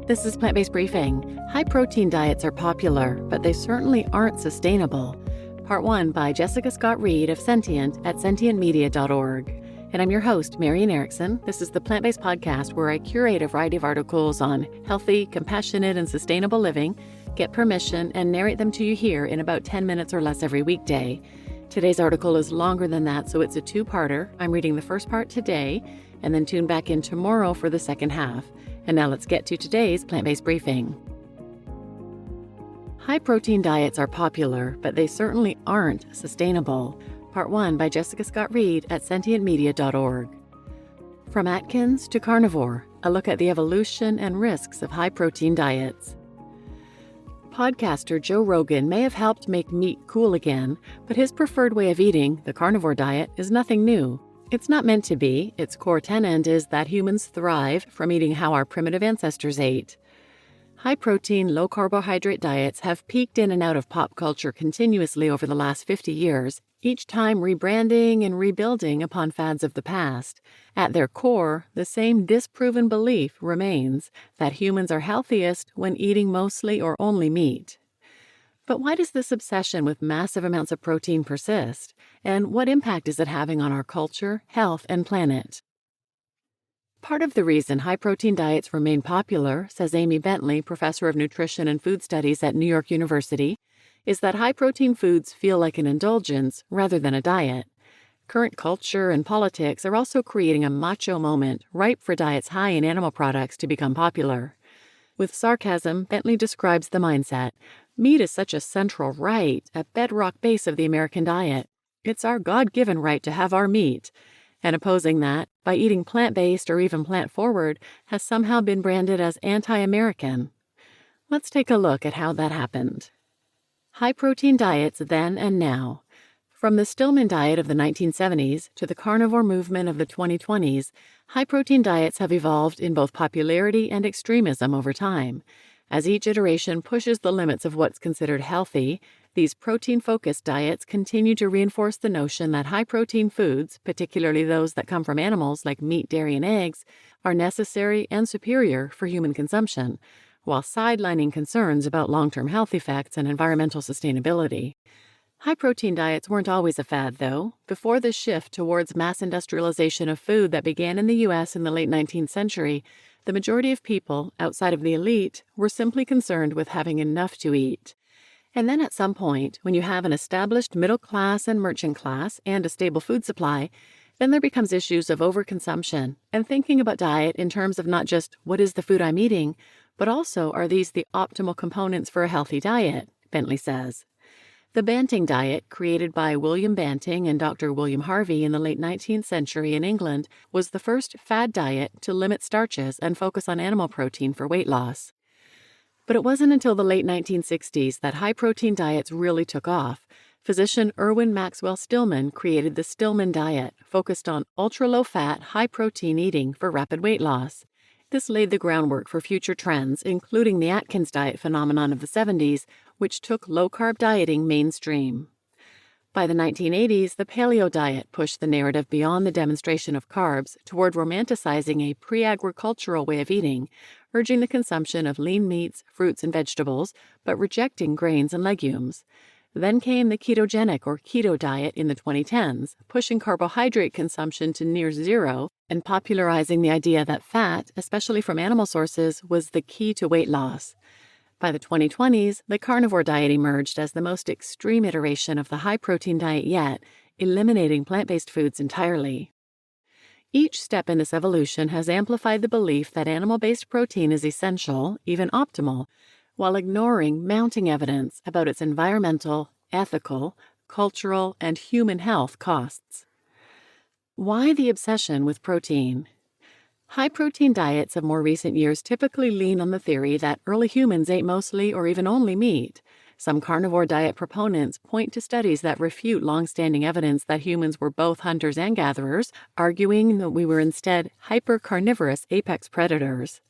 This is Plant-Based Briefing. High-protein diets are popular, but they certainly aren't sustainable. Part 1 by Jessica Scott-Reid of Sentient at sentientmedia.org. And I'm your host, Marian Erickson. This is the Plant-Based Podcast where I curate a variety of articles on healthy, compassionate, and sustainable living, get permission, and narrate them to you here in about 10 minutes or less every weekday. Today's article is longer than that, so it's a two-parter. I'm reading the first part today, and then tune back in tomorrow for the second half. And now let's get to today's Plant-Based Briefing. High-protein diets are popular, but they certainly aren't sustainable. Part 1 by Jessica Scott-Reid at sentientmedia.org. From Atkins to Carnivore, a look at the evolution and risks of high-protein diets. Podcaster Joe Rogan may have helped make meat cool again, but his preferred way of eating, the carnivore diet, is nothing new. It's not meant to be. Its core tenet is that humans thrive from eating how our primitive ancestors ate. High-protein, low-carbohydrate diets have peaked in and out of pop culture continuously over the last 50 years, each time rebranding and rebuilding upon fads of the past. At their core, the same disproven belief remains that humans are healthiest when eating mostly or only meat. But why does this obsession with massive amounts of protein persist? And what impact is it having on our culture, health, and planet? Part of the reason high-protein diets remain popular, says Amy Bentley, professor of nutrition and food studies at New York University, is that high-protein foods feel like an indulgence rather than a diet. Current culture and politics are also creating a macho moment ripe for diets high in animal products to become popular. With sarcasm, Bentley describes the mindset. Meat is such a central right, a bedrock base of the American diet. It's our God-given right to have our meat. And opposing that, by eating plant-based or even plant-forward, has somehow been branded as anti-American. Let's take a look at how that happened. High-protein diets then and now. From the Stillman diet of the 1970s to the carnivore movement of the 2020s, high-protein diets have evolved in both popularity and extremism over time. As each iteration pushes the limits of what's considered healthy, these protein-focused diets continue to reinforce the notion that high-protein foods, particularly those that come from animals like meat, dairy, and eggs, are necessary and superior for human consumption, while sidelining concerns about long-term health effects and environmental sustainability. High-protein diets weren't always a fad, though. Before the shift towards mass industrialization of food that began in the U.S. in the late 19th century, the majority of people, outside of the elite, were simply concerned with having enough to eat. And then at some point, when you have an established middle class and merchant class and a stable food supply, then there becomes issues of overconsumption and thinking about diet in terms of not just what is the food I'm eating, but also are these the optimal components for a healthy diet, Bentley says. The Banting diet, created by William Banting and Dr. William Harvey in the late 19th century in England, was the first fad diet to limit starches and focus on animal protein for weight loss. But it wasn't until the late 1960s that high-protein diets really took off. Physician Irwin Maxwell Stillman created the Stillman diet, focused on ultra-low-fat, high-protein eating for rapid weight loss. This laid the groundwork for future trends, including the Atkins diet phenomenon of the 70s, which took low-carb dieting mainstream. By the 1980s, the paleo diet pushed the narrative beyond the demonstration of carbs toward romanticizing a pre-agricultural way of eating, urging the consumption of lean meats, fruits, and vegetables, but rejecting grains and legumes. Then came the ketogenic or keto diet in the 2010s, pushing carbohydrate consumption to near zero and popularizing the idea that fat, especially from animal sources, was the key to weight loss. By the 2020s, the carnivore diet emerged as the most extreme iteration of the high-protein diet yet, eliminating plant-based foods entirely. Each step in this evolution has amplified the belief that animal-based protein is essential, even optimal, while ignoring mounting evidence about its environmental, ethical, cultural, and human health costs. Why the obsession with protein? High-protein diets of more recent years typically lean on the theory that early humans ate mostly or even only meat. Some carnivore diet proponents point to studies that refute long-standing evidence that humans were both hunters and gatherers, arguing that we were instead hyper-carnivorous apex predators.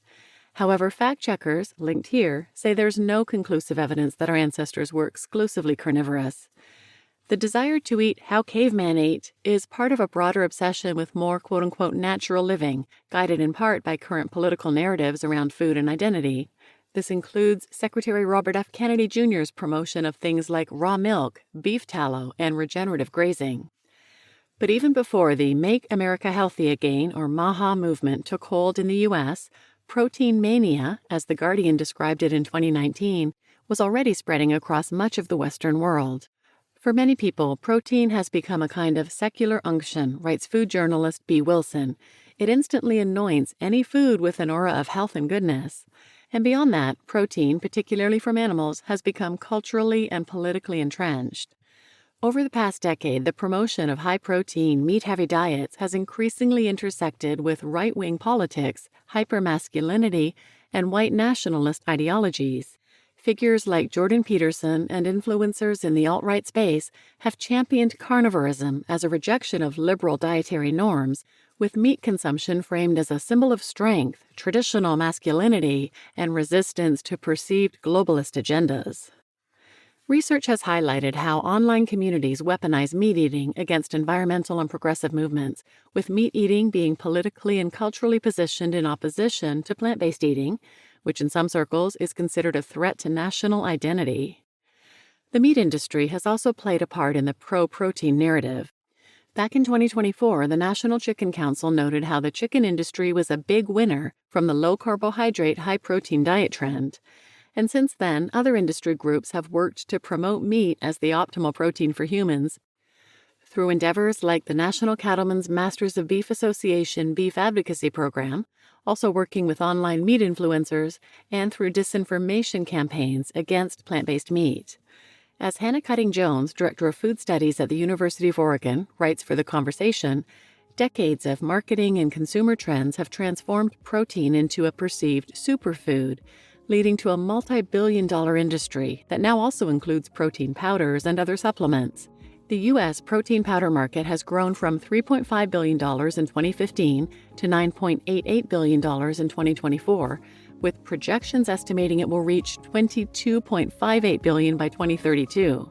However, fact-checkers, linked here, say there's no conclusive evidence that our ancestors were exclusively carnivorous. The desire to eat how caveman ate is part of a broader obsession with more quote-unquote natural living, guided in part by current political narratives around food and identity. This includes Secretary Robert F. Kennedy Jr.'s promotion of things like raw milk, beef tallow, and regenerative grazing. But even before the Make America Healthy Again, or MAHA movement took hold in the U.S., protein mania, as The Guardian described it in 2019, was already spreading across much of the Western world. For many people, protein has become a kind of secular unction, writes food journalist B. Wilson. It instantly anoints any food with an aura of health and goodness. And beyond that, protein, particularly from animals, has become culturally and politically entrenched. Over the past decade, the promotion of high-protein, meat-heavy diets has increasingly intersected with right-wing politics, hypermasculinity, and white nationalist ideologies. Figures like Jordan Peterson and influencers in the alt-right space have championed carnivorism as a rejection of liberal dietary norms, with meat consumption framed as a symbol of strength, traditional masculinity, and resistance to perceived globalist agendas. Research has highlighted how online communities weaponize meat eating against environmental and progressive movements, with meat eating being politically and culturally positioned in opposition to plant-based eating, which in some circles is considered a threat to national identity. The meat industry has also played a part in the pro-protein narrative. Back in 2024, the National Chicken Council noted how the chicken industry was a big winner from the low-carbohydrate, high-protein diet trend. And since then, other industry groups have worked to promote meat as the optimal protein for humans. Through endeavors like the National Cattlemen's Masters of Beef Association Beef Advocacy Program, also working with online meat influencers, and through disinformation campaigns against plant-based meat. As Hannah Cutting-Jones, Director of Food Studies at the University of Oregon, writes for The Conversation, decades of marketing and consumer trends have transformed protein into a perceived superfood, leading to a multi-billion-dollar industry that now also includes protein powders and other supplements. The U.S. protein powder market has grown from $3.5 billion in 2015 to $9.88 billion in 2024, with projections estimating it will reach $22.58 billion by 2032.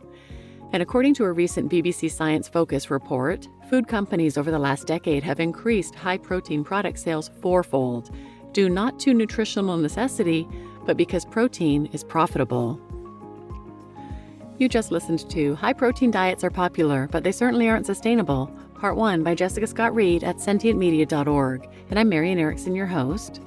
And according to a recent BBC Science Focus report, food companies over the last decade have increased high-protein product sales fourfold, due not to nutritional necessity, but because protein is profitable. You just listened to High-Protein Diets Are Popular, but They Certainly Aren't Sustainable, Part 1 by Jessica Scott-Reid at sentientmedia.org, and I'm Marian Erickson, your host.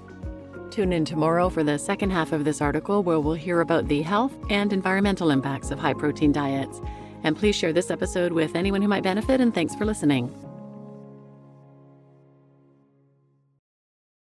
Tune in tomorrow for the second half of this article, where we'll hear about the health and environmental impacts of high-protein diets. And please share this episode with anyone who might benefit, and thanks for listening.